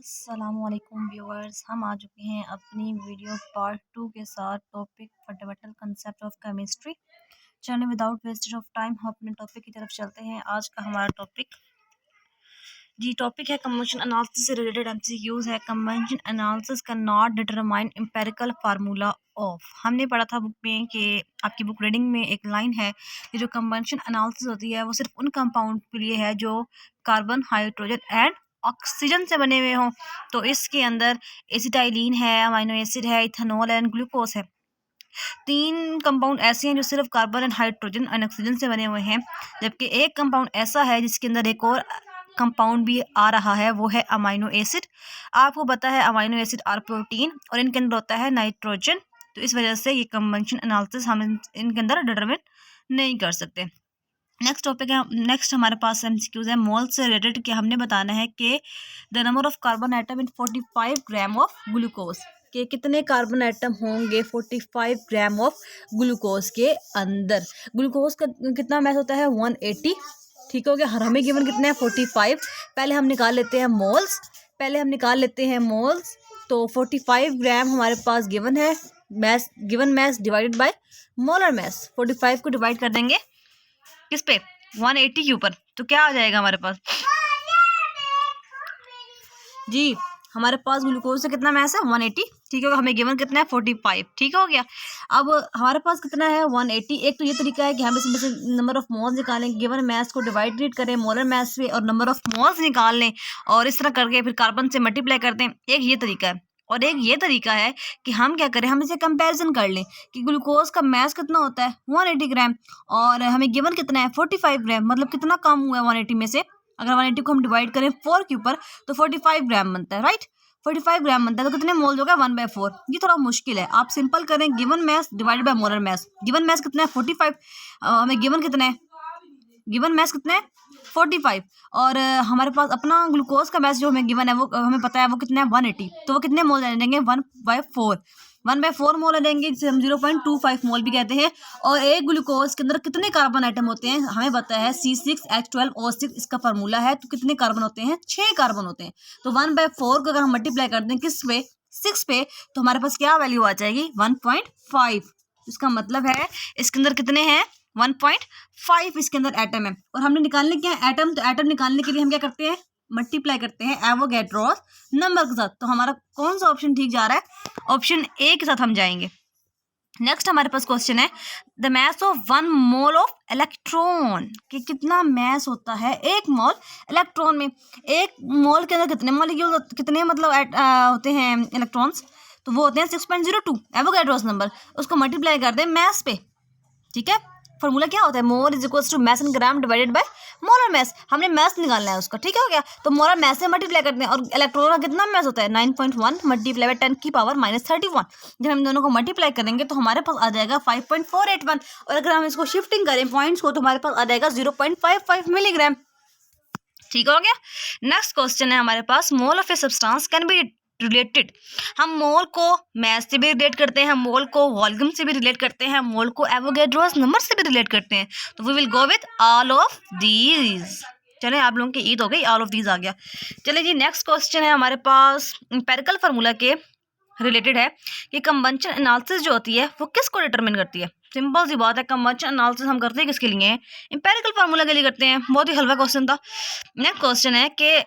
अस्सलामुअलैकुम व्यूअर्स, हम आ चुके हैं अपनी वीडियो पार्ट 2 के साथ topic fundamental concept of chemistry. चलिए विदाउट वेस्टेज ऑफ टाइम हम अपने टॉपिक की तरफ चलते हैं। आज का हमारा टॉपिक है कन्वेंशन एनालिसिस से रिलेटेड एमसीक्यूज है। Convention analysis can not determine empirical formula of. हमने पढ़ा था बुक में कि आपकी बुक रीडिंग में एक लाइन है कि जो कन्वेंशन एनालिसिस होती है वो सिर्फ उन कंपाउंड के लिए है जो कार्बन, हाइड्रोजन एंड ऑक्सीजन से बने हुए हों। तो इसके अंदर एसिटाइलिन है, अमाइनो एसिड है, इथेनॉल एंड ग्लूकोज है। 3 कंपाउंड ऐसे हैं जो सिर्फ carbon and hydrogen and oxygen से बने हुए हैं, जबकि एक कंपाउंड ऐसा है जिसके अंदर एक और कंपाउंड भी आ रहा है, वो है अमाइनो एसिड। आपको पता है अमाइनो एसिड आर प्रोटीन और इनके अंदर होता है नाइट्रोजन। तो इस वजह से ये कन्वेंशन एनालिसिस हम इनके अंदर डिटरमिन नहीं कर सकते। नेक्स्ट हमारे पास एमसीक्यूज है मोल से रिलेटेड कि हमने बताना है कि the number of carbon atom in 45 gram of glucose, के कितने कार्बन आइटम होंगे 45 ग्राम ऑफ ग्लूकोज के अंदर। ग्लूकोज का कितना मैस होता है 180। ठीक हो गया। हमें गिवन कितने हैं 45। पहले हम निकाल लेते हैं मोल्स। तो 45 ग्राम हमारे पास गिवन है। Given mass divided by molar mess. 45 को डिवाइड कर देंगे किस पे 180 के ऊपर, तो क्या आ जाएगा हमारे पास जी। हमारे पास ग्लूकोज से कितना मैस है 180। ठीक है। हमें गिवन कितना है 45। ठीक हो गया। अब हमारे पास कितना है 180। एक तो ये तरीका है कि हम इसमें से नंबर ऑफ मोल्स निकालें, गिवन मैस को डिवाइडेड करें मोलर मैस से और नंबर ऑफ मोल्स निकाल लें और इस तरह करके फिर कार्बन से मल्टीप्लाई कर दें। एक ये तरीका है। और एक ये तरीका है कि हम क्या करें, हम इसे कंपैरिजन कर लें कि ग्लूकोज का मैस कितना होता है 180 ग्राम और हमें गिवन कितना है 45 ग्राम, मतलब कितना कम हुआ है 180 में से। अगर 180 को हम डिवाइड करें 4 के ऊपर तो 45 ग्राम बनता है, राइट। 45 ग्राम बनता है तो कितने मोल्स हो गया 1/4। ये थोड़ा मुश्किल है, आप सिंपल करें given mass divided by molar mass. Given mass कितना है 45, हमें गिवन कितना है 45 और हमारे पास अपना ग्लूकोज का मैस जो हमें गिवन है वो हमें पता है वो कितना है 180। तो वो कितने मोल ले लेंगे 1/4 मोल लेंगे, जिसे हम 0.25 मोल भी कहते हैं। और एक ग्लूकोज के अंदर कितने कार्बन आइटम होते हैं हमें पता है C6H12O6 इसका फार्मूला है। तो कितने कार्बन होते हैं 6 कार्बन होते हैं। तो 1/4 को अगर हम मल्टीप्लाई कर दें किस पे 6 पे तो हमारे पास क्या वैल्यू आ जाएगी 1.5। इसका मतलब है इसके अंदर कितने हैं 1.5 इसके अंदर एटम है। और हमने निकालने क्या है एटम। तो एटम निकालने के लिए हम क्या करते हैं मल्टीप्लाई करते हैं एवोगैड्रोस नंबर के साथ। तो हमारा कौन सा ऑप्शन ठीक जा रहा है, ऑप्शन ए के साथ हम जाएंगे। नेक्स्ट हमारे पास क्वेश्चन है the mass of 1 mole of electron, कि कितना मैस होता है 1 मोल इलेक्ट्रॉन में। 1 मोल के अंदर कितने मॉलिक्यूल कितने मतलब होते हैं इलेक्ट्रॉन्स, तो वो होते हैं 6.02 एवोगैड्रोस नंबर। उसको मल्टीप्लाई कर दें मैस पे। ठीक है। फॉर्मूला क्या होता है mole is equal to mass in gram divided by molar mass. हमने मैस निकालना है उसका। ठीक है हो गया। तो मोलर मैस से मल्टीप्लाई करते हैं और इलेक्ट्रॉन का कितना मैस होता है 9.1 मल्टीप्लाई बाय 10 की पावर -31। जब हम दोनों को मल्टीप्लाई करेंगे तो हमारे पास आ जाएगा 5.481 और अगर हम इसको शिफ्टिंग करें पॉइंट्स को तो हमारे पास आ जाएगा 0.55 मिलीग्राम। ठीक हो गया। नेक्स्ट क्वेश्चन है हमारे पास mole of a substance can be related. हम मोल को मैस से भी रिलेट करते हैं, मोल को वॉल्यूम से भी रिलेट करते हैं, मोल को एवोगैड्रोस नंबर से भी रिलेट करते हैं। तो we will go with all of these. चले आप लोगों की ईद हो गई, ऑल ऑफ दीज आ गया। चले जी नेक्स्ट क्वेश्चन है हमारे पास एम्पिरिकल फार्मूला के रिलेटेड है कि कन्वेंशन एनालिसिस जो होती है वो किसको डिटरमिन करती है। सिंपल सी बात है, कन्वेंशन एनालिसिस हम करते हैं किसके लिए एम्पिरिकल फार्मूला के लिए करते हैं। बहुत ही हल्का क्वेश्चन था। नेक्स्ट क्वेश्चन है कि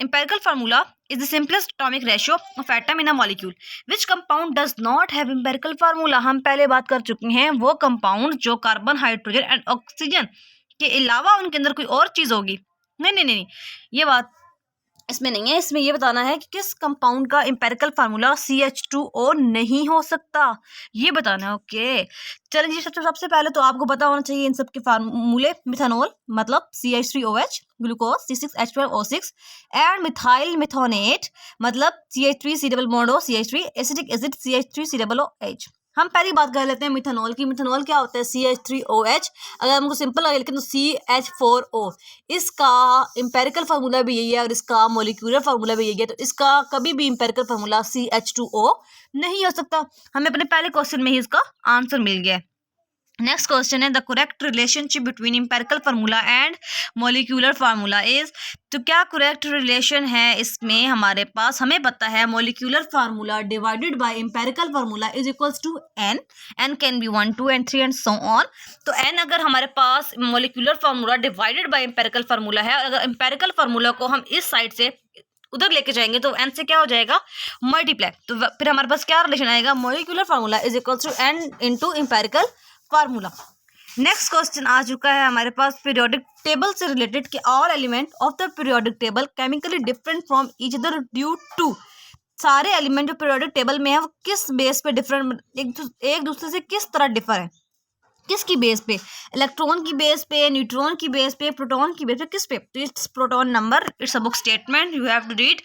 empirical formula is the simplest atomic ratio of atom in a molecule which compound does not have empirical formula। हम पहले बात कर चुके हैं वो कंपाउंड जो कार्बन, हाइड्रोजन एंड ऑक्सीजन के अलावा उनके अंदर कोई और चीज होगी। नहीं, ये बात इसमें नहीं है। इसमें ये बताना है कि किस कंपाउंड का एम्पिरिकल फार्मूला CH2O नहीं हो सकता, ये बताना है। ओके चलें जी। सबसे पहले तो आपको पता होना चाहिए इन सब के फार्मूले। मिथानॉल मतलब CH3OH, glucose C6H12O6 and methyl मिथोनेट मतलब CH3C double bond O CH3, acetic acid CH3COOH। हम पहली बात कर लेते हैं मिथानॉल की। मिथानॉल क्या होता है CH3OH। अगर हमको सिंपल लगे लेकिन तो CH4O। इसका एम्पिरिकल फार्मूला भी यही है और इसका मोलिक्यूलर फार्मूला भी यही है। तो इसका कभी भी एम्पिरिकल फार्मूला CH2O नहीं हो सकता। हमें अपने पहले क्वेश्चन में ही इसका आंसर मिल गया है। नेक्स्ट क्वेश्चन है the correct relationship between empirical formula and molecular formula is. तो क्या करेक्ट रिलेशन है इसमें हमारे पास, हमें पता है molecular formula divided by empirical formula is equals to n. N can be 1 2 and 3 and so on। तो एन अगर हमारे पास molecular formula divided by empirical formula है, अगर एम्पेरिकल फार्मूला को हम इस साइड से उधर लेके जाएंगे तो एन से क्या हो जाएगा मल्टीप्लाई। तो फिर हमारे पास क्या रिलेशन आएगा, molecular formula is equals to n into empirical formula. Next question आ चुका है हमारे पास पीरियोडिक टेबल से रिलेटेड कि all element of the periodic table chemically different from each other due to. सारे एलिमेंट जो पीरियोडिक टेबल में है वो किस बेस पे डिफरेंट, एक दूसरे से किस तरह डिफर है, किसकी बेस पे, इलेक्ट्रॉन की बेस पे, न्यूट्रॉन की बेस पे, प्रोटॉन की बेस पे, किस पे। तो it's proton number, it's a book statement, you have to read.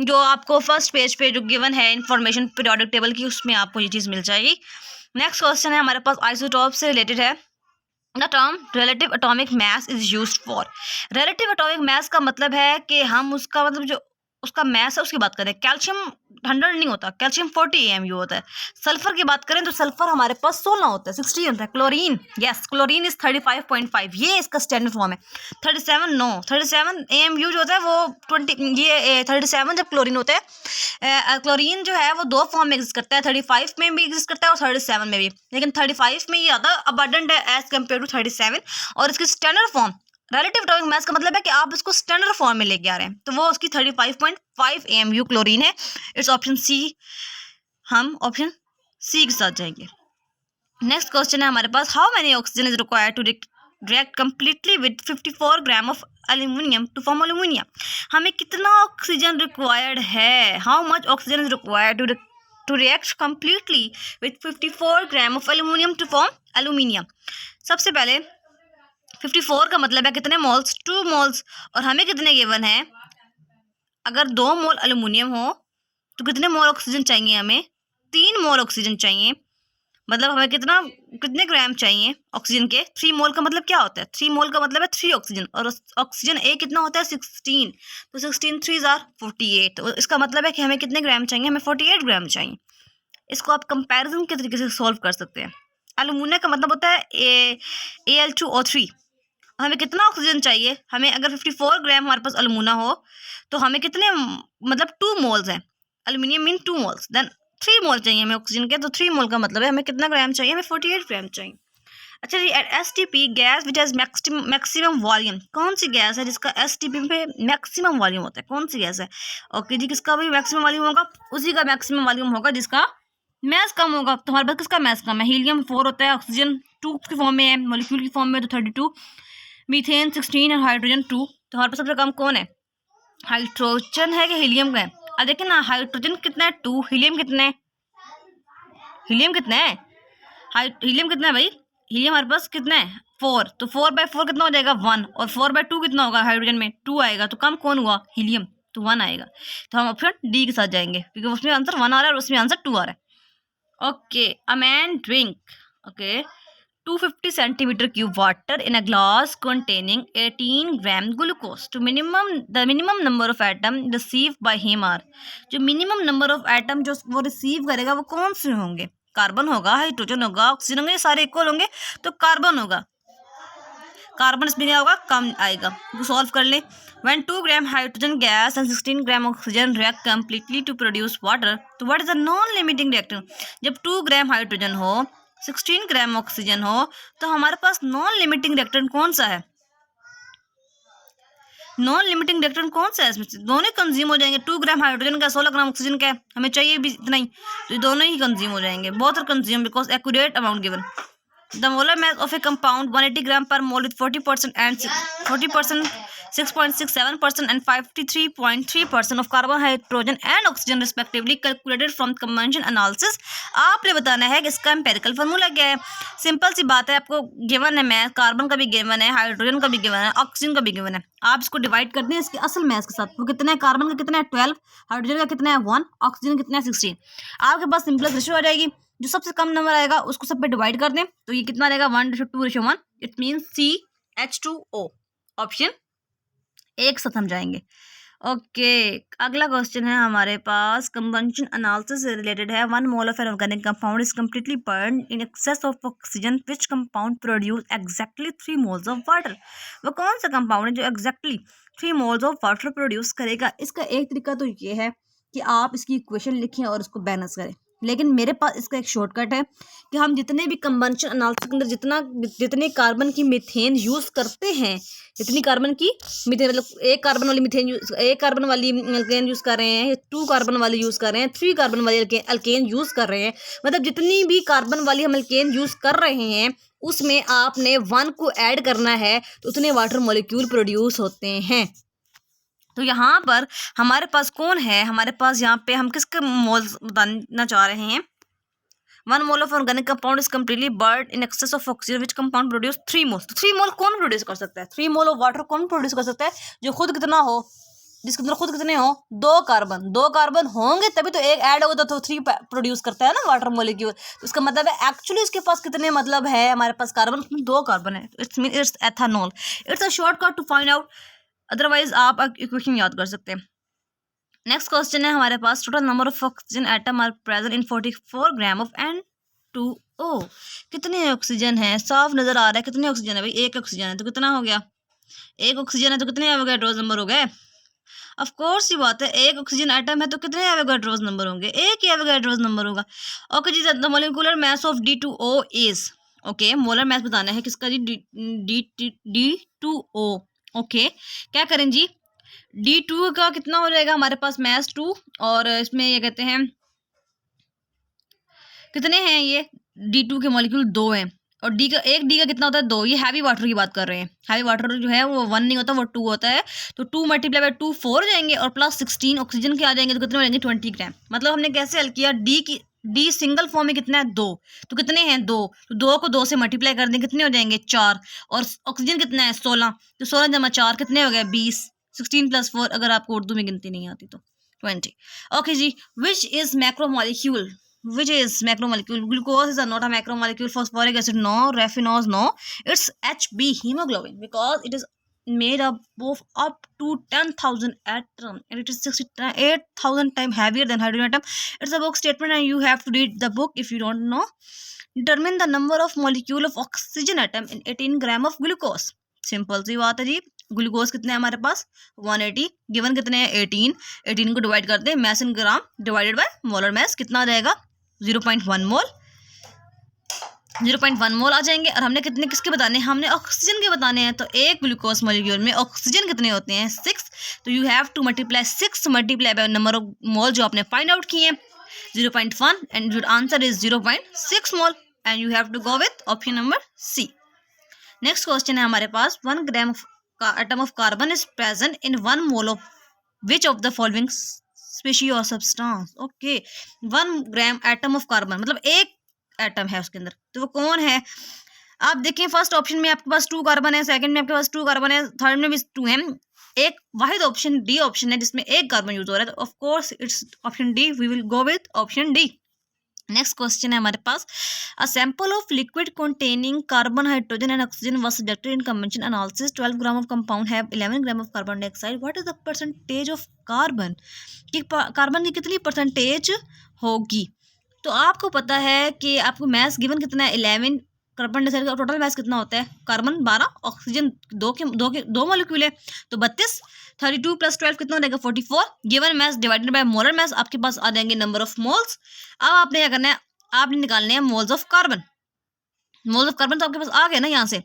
जो आपको फर्स्ट पेज पे जो गिवन है इन्फॉर्मेशन पीरियोडिक टेबल की, उसमें आपको ये चीज़ मिल जाएगी। नेक्स्ट क्वेश्चन है हमारे पास आइसोटॉप से रिलेटेड है। The term relative atomic mass is used for. Relative atomic mass का मतलब है कि हम उसका मतलब जो उसका मास है उसकी बात करें। कैल्शियम 100 नहीं होता, कैल्शियम 40 AMU होता है। सल्फर की बात करें तो सल्फर हमारे पास 16 होता है, 16 होता है। क्लोरीन, यस क्लोरीन इज 35.5, ये इसका स्टैंडर्ड फॉर्म है। 37 नो, 37 AMU जो होता है वो 20, ये 37 जब क्लोरीन होता है। क्लोरीन जो है वो दो फॉर्म में एग्जिस्ट करता है, 35 में भी एग्जिस्ट करता है और 37 में भी, लेकिन 35 में ये ज़्यादा अबंडेंट है एज कम्पेयर टू 37। और इसकी standard form relative atomic mass का मतलब है कि आप इसको स्टैंडर्ड फॉर्म में लेके आ रहे हैं, तो वो उसकी 35.5 AMU क्लोरीन है। इट्स ऑप्शन सी, हम ऑप्शन सी के साथ जाएंगे। नेक्स्ट क्वेश्चन है हमारे पास how many oxygen is required to react completely with 54 gram of aluminium to form aluminium. हमें कितना ऑक्सीजन रिक्वायर्ड है, how much oxygen is required to react completely with 54 gram of aluminium to form aluminium. सबसे पहले 54 का मतलब है कितने moles, 2 moles. और हमें कितने गिवन है, अगर 2 मोल एल्यूमिनियम हो तो कितने मोल ऑक्सीजन चाहिए, हमें 3 मोल ऑक्सीजन चाहिए। मतलब हमें कितने ग्राम चाहिए ऑक्सीजन के, 3 मोल का मतलब क्या होता है, 3 मोल का मतलब है 3 ऑक्सीजन, और ऑक्सीजन ए कितना होता है 16, तो 16 3 आर 48। तो इसका मतलब है कि हमें कितने ग्राम चाहिए, हमें 48 ग्राम चाहिए। इसको आप कंपैरिजन के तरीके से सॉल्व कर सकते हैं। एल्यूमिनियम का मतलब होता है Al2O3। हमें कितना ऑक्सीजन चाहिए, हमें अगर 54 ग्राम हमारे पास एल्यूमिना हो तो हमें कितने, मतलब 2 मोल्स हैं, एल्यूमिनियम मीन 2 मोल्स, देन 3 मोल चाहिए हमें ऑक्सीजन के। तो 3 मोल का मतलब है हमें कितना ग्राम चाहिए, हमें 48 ग्राम चाहिए। अच्छा जी, STP gas which has maximum volume, कौन सी गैस है जिसका STP पे मैक्सिमम वॉल्यूम होता है, कौन सी गैस है। ओके जी, किसका भी मैक्सिमम वॉल्यूम होगा, उसी का मैक्सिमम वॉल्यूम होगा जिसका मैस कम होगा। तो हमारे पास किसका मैस कम है, हीलियम 4 होता है, ऑक्सीजन 2 की फॉर्म में है, मॉलिक्यूल की फॉर्म में तो 32, मीथेन 16 और हाइड्रोजन 2। तो हमारे पास सबसे कम कौन है, हाइड्रोजन है कि हीलियम का है। अब देखिए ना, हाइड्रोजन कितना है 2, हीलियम कितना है, हीलियम कितना है, हीलियम कितना है भाई, हीलियम हमारे पास कितना है 4, तो 4/4 कितना हो जाएगा 1, और 4/2 कितना होगा हाइड्रोजन में 2 आएगा, तो कम कौन हुआ हीलियम, तो 1 आएगा। तो हम ऑप्शन डी के साथ जाएंगे क्योंकि उसमें आंसर 1 आ रहा है और उसमें आंसर 2 आ रहा है। Okay, a man drink 250 centimeter cube water in a glass containing 18 gram glucose to the minimum number of atom received by him are। जो minimum number of atom जो वो रिसीव करेगा वो कौन से होंगे, कार्बन होगा, हाइड्रोजन होगा, ऑक्सीजन होंगे, सारे इक्वल होंगे, तो कार्बन होगा। कार्बन इसमें क्या होगा, कम आएगा। तो सॉल्व कर ले। When 2 gram hydrogen gas and 16 gram oxygen react completely to produce water, तो what is the non-limiting reactant। जब 2 ग्राम हाइड्रोजन हो, 16 ग्राम ऑक्सीजन हो, तो हमारे पास नॉन लिमिटिंग रिएक्टेंट कौन सा है, नॉन लिमिटिंग रिएक्टेंट कौन सा है, इसमें से दोनों कंज्यूम हो जाएंगे। 2 ग्राम हाइड्रोजन का 16 ग्राम ऑक्सीजन का है, हमें चाहिए भी इतना ही, तो दोनों ही कंज्यूम हो जाएंगे, both are consume because accurate amount given. The molar mass of a compound 180 gram per mole with 40% and 40%, 6.67% and 53.3% of carbon, hydrogen and oxygen respectively calculated from convention analysis। आपने बताना है कि इसका एम्पेरिकल फार्मूला क्या है। Simple सी बात है, आपको गिवन है मैथ, कार्बन का भी गिवन है, हाइड्रोजन का भी गिवन है, ऑक्सीजन का भी गिवन है। आप इसको डिवाइड करते हैं इसके असल मैथ के साथ, वो कितना है, कार्बन का कितना है 12, हाइड्रोजन का कितना है 1, ऑक्सीजन कितना है 16। आपके पास सिंपल रेशियो आ जाएगी, जो सबसे कम नंबर आएगा उसको सब पे डिवाइड कर दें, तो ये कितना रहेगा 1:2:1। इट मीन CH2O, ऑप्शन एक साथ हम जाएंगे। ओके, अगला क्वेश्चन है हमारे पास, कंबंशन एनालिसिस से रिलेटेड है। 1 mole of an organic compound is completely burn in excess of oxygen which compound produce exactly 3 moles of water. वो कौन सा कंपाउंड है जो exactly 3 moles of water produce करेगा? इसका एक तरीका तो ये है कि आप इसकी इक्वेशन लिखें और उसको बैलेंस करें, लेकिन मेरे पास इसका एक शॉर्टकट है कि हम जितने भी कंबंशन एनालिसिस के अंदर जितने कार्बन की मीथेन यूज़ करते हैं, जितनी कार्बन की मीथेन, मतलब एक कार्बन वाली अल्केन यूज़ कर रहे हैं, 2 कार्बन वाली यूज़ कर रहे हैं, 3 कार्बन वाली अल्केन यूज़ कर रहे हैं, मतलब जितनी भी कार्बन वाली हम अल्केन यूज़ कर रहे हैं उसमें आपने 1 को ऐड करना है तो उतने वाटर मॉलिक्यूल प्रोड्यूस होते हैं। तो यहाँ पर हमारे पास कौन है, हमारे पास यहाँ पे हम किसके मोल्स बताना चाह रहे हैं? 1 mole of organic compound is completely burn in excess of oxygen which compound produce 3 मोल। तो 3 मोल कौन प्रोड्यूस कर सकता है? 3 मोल ऑफ वाटर कौन प्रोड्यूस कर सकता है? जो खुद कितना हो, जिसके अंदर खुद कितने हो? 2 कार्बन होंगे तभी तो एक ऐड होगा तो 3 प्रोड्यूस करता है ना वाटर मॉलिक्यूल। तो इसका मतलब है एक्चुअली इसके पास कितने मतलब है, हमारे पास कार्बन 2 कार्बन है, it's mean it's ethanol. It's a shortcut to find out, otherwise आप इक्वेशन याद कर सकते हैं। नेक्स्ट क्वेश्चन है हमारे पास, total number of oxygen atom are present in 44 gram of N2O। कितने ऑक्सीजन है? साफ नजर आ रहा है कितने ऑक्सीजन है भाई, एक ऑक्सीजन है तो कितना हो गया? एक ऑक्सीजन है तो कितने एवोगाड्रोस नंबर हो गए? ऑफ कोर्स ये बात है, एक ऑक्सीजन एटम है तो कितने एवोगाड्रोस नंबर होंगे? एक ही एवोगाड्रोस नंबर होगा। ओके जी, the molecular mass of D2O is, okay molar mass बताना है किसका जी? D2O। ओके, क्या करें जी? D2 का कितना हो जाएगा हमारे पास? मैस 2, और इसमें ये कहते हैं कितने हैं ये? D2 के मॉलिक्यूल 2 हैं, और डी का कितना होता है? 2। ये हैवी वाटर की बात कर रहे हैं। हैवी वाटर जो है वो 1 नहीं होता, वो 2 होता है। तो 2 मल्टीप्लाई बाय 2 4 हो जाएंगे, और प्लस 16 ऑक्सीजन के आ जाएंगे तो कितने हो जाएंगे? 20 ग्राम। मतलब हमने कैसे हल किया? डी सिंगल फॉर्म में कितना है? 2। तो कितने हैं? 2। तो 2 को 2 से मल्टीप्लाई कर दें, कितने हो जाएंगे? 4। और ऑक्सीजन कितना है? 16। तो 16 जमा 4 कितने हो गए? 20। 16 + 4 अगर आपको उर्दू में गिनती नहीं आती तो 20। ओके जी, which is macromolecule? Which is macromolecule? Glucose is not a macromolecule. Phosphoric acid no. Raffinose no. It's HB, hemoglobin, because it is made up of up to 10,000 atom, and it is 68,000 times heavier than hydrogen atom. It's a book statement and you have to read the book if you don't know. Determine the number of molecule of oxygen atom in 18 gram of glucose. Simple सी बात है जी। Glucose कितने हैं हमारे पास? 180। Given कितने हैं? 18। 18 को divide करते हैं, mass in gram divided by molar mass, कितना आ जाएगा? 0.1 मोल। 0.1 मोल आ जाएंगे। और हमने कितने किसके बताने हैं? हमने ऑक्सीजन के बताने हैं। तो एक ग्लूकोज मॉलिक्यूल में ऑक्सीजन कितने होते हैं? 6। तो you have to multiply 6 multiply by number of mole जो आपने फाइंड आउट किए हैं, 0.1, and your answer is 0.6 mole, and you have to go with option number C. Next question है हमारे पास, 1 gram atom of carbon is present in 1 mole of which of the following species or substance? Okay, 1 gram atom of carbon मतलब एक atom है उसके अंदर, तो वो कौन है? आप देखें, फर्स्ट ऑप्शन में आपके पास 2 कार्बन है, सेकंड में आपके पास 2 कार्बन है, थर्ड में भी 2 है। एक वाहिद ऑप्शन डी ऑप्शन है जिसमें एक कार्बन यूज हो रहा है, तो of course it's option D. We will go with option D. Next question है हमारे पास, a sample of liquid containing carbon, hydrogen and oxygen was subjected in combustion analysis. 12 gram of compound है, 11 gram of carbon dioxide. What is the percentage of carbon? कि carbon की कितनी percentage होगी? तो आपको पता है कि आपको मैस गिवन कितना है? 11। कार्बन डाइऑक्साइड का टोटल मैस कितना होता है? कार्बन 12, ऑक्सीजन 2 मॉलिक्यूल है तो 32। 32 + 12 कितना हो जाएगा? 44। Given mass divided by molar mess, आपके पास आ जाएंगे नंबर ऑफ मोल्स। अब आपने क्या करना है? आपने निकालने हैं moles of carbon. Moles of carbon तो आपके पास आ गया ना यहाँ से,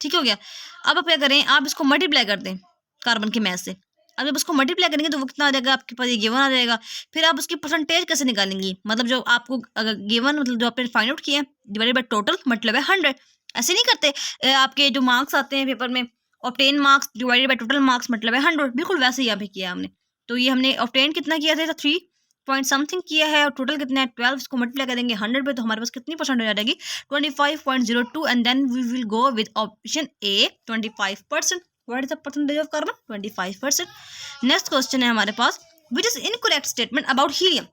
ठीक हो गया। अब आप क्या करें? आप इसको मल्टीप्लाई कर दें कार्बन के मैस से। अब जब उसको मल्टीप्लाई करेंगे तो वो कितना आ जाएगा? आपके पास ये गिवन आ जाएगा। फिर आप उसकी परसेंटेज कैसे निकालेंगी? मतलब जो आपको अगर गिवन मतलब जो आपने फाइंड आउट किया डिवाइडेड बाय टोटल मतलब है 100। ऐसे नहीं करते आपके जो मार्क्स आते हैं पेपर में, obtain marks divided by total marks मतलब है 100, बिल्कुल वैसे ही यहाँ पे किया हमने। तो ये हमने ऑब्टेन कितना किया था? 3 पॉइंट समथिंग किया है, और टोटल कितना है? 12। इसको मल्टीप्लाई करेंगे 100 पे तो हमारे पास कितनी परसेंट हो जाएगी? 25.02, and then we will go with option A, 25%। What is the percentage of carbon? 25%। Next question है हमारे पास, which is incorrect statement about helium?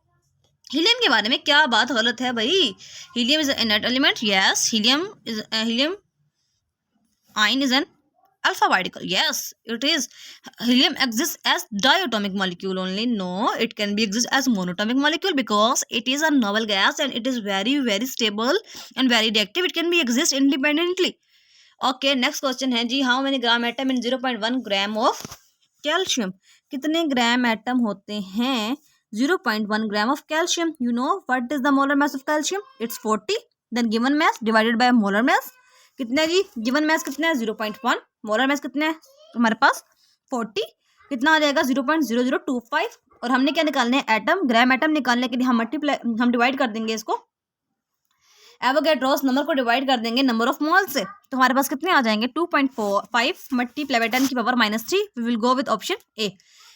Helium के बारे में क्या बात गलत है भाई? Helium is inert element. Yes, helium ion is an alpha particle. Yes, it is. Helium exists as diatomic molecule only. No, it can be exist as monatomic molecule because it is a noble gas and it is very very stable and very reactive. It can be exist independently. Okay, next question है जी, how many gram atom in 0.1 gram of calcium? कितने gram atom होते हैं 0.1 gram of calcium? You know what is the molar mass of calcium? It's 40. Then given mass divided by molar mass कितना जी? Given mass कितना है 0.1, molar mass कितना है हमारे पास 40, कितना आ जाएगा 0.0025। और हमने क्या निकालने हैं एटम, ग्राम एटम निकालने के लिए हम डिवाइड कर देंगे इसको, एवोगैड्रोस नंबर को डिवाइड कर देंगे नंबर ऑफ मोल से, तो हमारे पास कितने आ जाएंगे 2.45 मल्टीप्लाई बाय 10 की power -3। We will go with option A.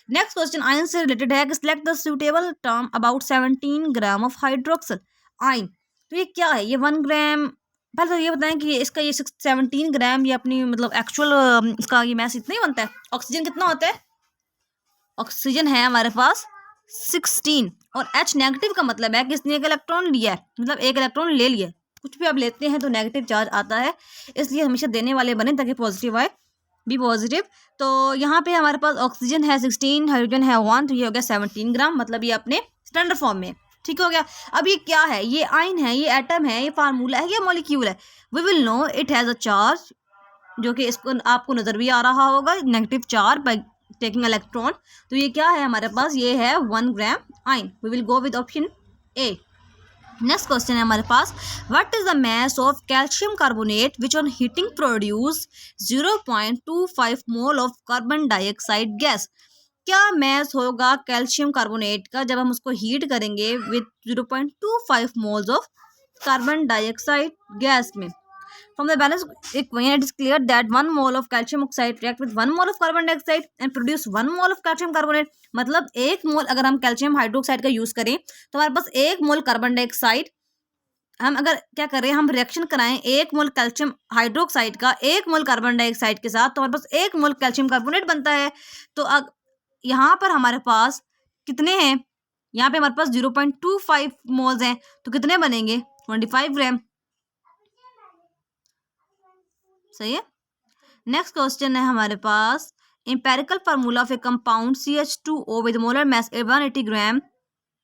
Next question ion से रिलेटेड है कि select the suitable term about 17 gram of hydroxyl ion. तो ये क्या है, ये 1 ग्राम, पहले तो ये बताएं कि इसका ये 17 ग्राम ये अपनी मतलब एक्चुअल इसका ये मैस इतना ही बनता है। ऑक्सीजन कितना होता है, ऑक्सीजन है हमारे पास 16 और H नेगेटिव का मतलब है कि इसने एक इलेक्ट्रॉन लिया है, मतलब एक इलेक्ट्रॉन ले लिया है। कुछ भी आप लेते हैं तो नेगेटिव चार्ज आता है, इसलिए हमेशा देने वाले बने ताकि पॉजिटिव आए, बी पॉजिटिव। तो यहाँ पे हमारे पास ऑक्सीजन है 16, हाइड्रोजन है 1, तो ये हो गया 17 ग्राम, मतलब ये अपने स्टैंडर्ड फॉर्म में। ठीक हो गया। अब ये क्या है, ये आयन है, ये एटम है, ये फार्मूला है, ये मॉलिक्यूल है। We will know it has a charge, जो कि इसको आपको नज़र भी आ रहा होगा, negative charge by taking electron. तो ये क्या है हमारे पास, ये है 1 gram ion. We will go with option A. Next question है हमारे पास, what is the mass of calcium carbonate which on heating produce 0.25 mole of carbon dioxide gas. क्या मैस होगा कैल्शियम कार्बोनेट का जब हम उसको हीट करेंगे with 0.25 moles of carbon dioxide gas में। From the balance equation it is clear that 1 mole of calcium oxide react with 1 mole of carbon dioxide and produce 1 mole of calcium carbonate. मतलब 1 मोल अगर हम calcium hydroxide का use करें तो हमारे पास 1 mole carbon dioxide, हम अगर क्या करें, हम रिएक्शन कराएं 1 मोल कैल्शियम हाइड्रोक्साइड का 1 मोल कार्बन डाइऑक्साइड के साथ, तो हमारे पास 1 मोल कैल्शियम कार्बोनेट बनता है। तो यहाँ पर हमारे पास कितने हैं, यहाँ पे हमारे पास 0.25 मोल्स हैं, तो कितने बनेंगे 25 ग्राम। सही है। नेक्स्ट क्वेश्चन है हमारे पास, empirical formula of a compound CH2O with molar mass 180 gram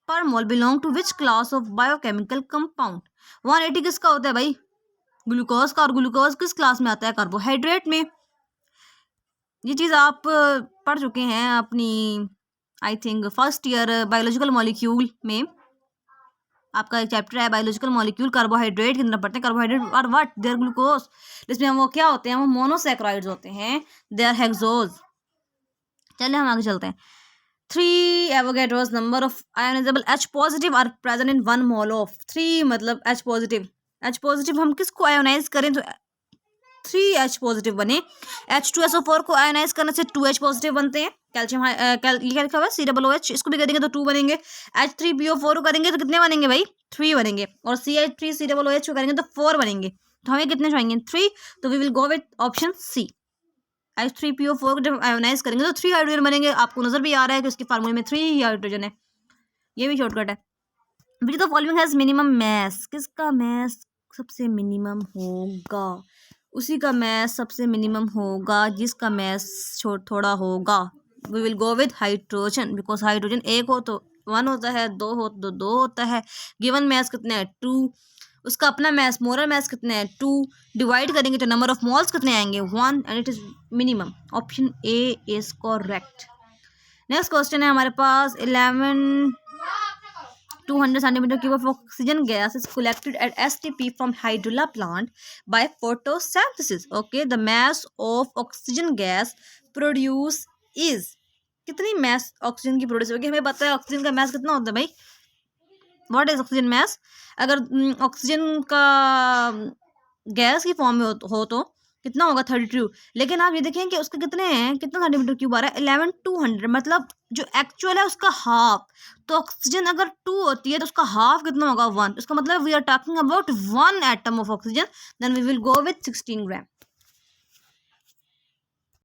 per mole belong to which class of biochemical compound. 180 किसका होता है भाई, ग्लूकोज का, और ग्लूकोज किस क्लास में आता है, कार्बोहाइड्रेट में। ये चीज़ आप पढ़ चुके हैं अपनी I think first year biological molecule में, आपका एक चैप्टर है बायोलॉजिकल मॉलिक्यूल, कार्बोहाइड्रेट के अंदर पढ़ते हैं। कार्बोहाइड्रेट और व्हाट, दे आर ग्लूकोज, जिसमें वो क्या होते हैं, वो मोनोसैकेराइड्स होते हैं, दे आर हेक्सोज। चलिए हम आगे चलते हैं। 3 Avogadro's number of ionizable H positive are present in 1 mole of 3, मतलब H पॉजिटिव। H पॉजिटिव हम किसको आयोनाइज करें तो 3H पॉजिटिव बने। H2SO4 को आयोनाइज करने से 2H पॉजिटिव बनते हैं। कैल्शियम ये क्या लिखा हुआ है COOH, इसको भी करेंगे तो 2 बनेंगे। H3PO4 को करेंगे तो कितने बनेंगे भाई 3 बनेंगे, और CH3COOH को करेंगे तो 4 बनेंगे। तो हमें कितने चाहिए 3, तो we will go with option C. H3PO4 को जब आयोनाइज करेंगे तो 3 हाइड्रोजन बनेंगे। आपको नजर भी आ रहा है कि उसके फार्मूले में 3 ही हाइड्रोजन है, ये भी शॉर्टकट है। Which the following has minimum mass, किसका मैस सबसे मिनिमम होगा, उसी का मैस सबसे मिनिमम होगा जिसका मैस थोड़ा होगा। We will go with hydrogen, because hydrogen एक हो तो 1 होता है, 2 हो तो 2 होता है। गिवन मैस कितना है 2, उसका अपना मैस मोलर मैस कितना है 2, डिवाइड करेंगे तो नंबर ऑफ मोल्स कितने आएंगे 1, and it is minimum. Option A is correct. Next question है हमारे पास 200 centimeter cube of oxygen gas is collected at STP from hydrola plant by photosynthesis. Okay, the mass of oxygen gas produce is, कितनी mass oxygen की produce होगी, हमें पता है oxygen का mass कितना होता है भाई, व्हाट इज ऑक्सीजन mass। अगर ऑक्सीजन का गैस की फॉर्म में हो तो कितना होगा 32, लेकिन आप ये देखें कि उसके कितने हैं, कितना सेंटीमीटर क्यूब आ रहा है 11200, मतलब जो एक्चुअल है उसका हाफ। तो ऑक्सीजन अगर 2 होती है तो उसका हाफ कितना होगा 1, उसका मतलब we are talking about 1 atom of oxygen, then we will go with 16 gram.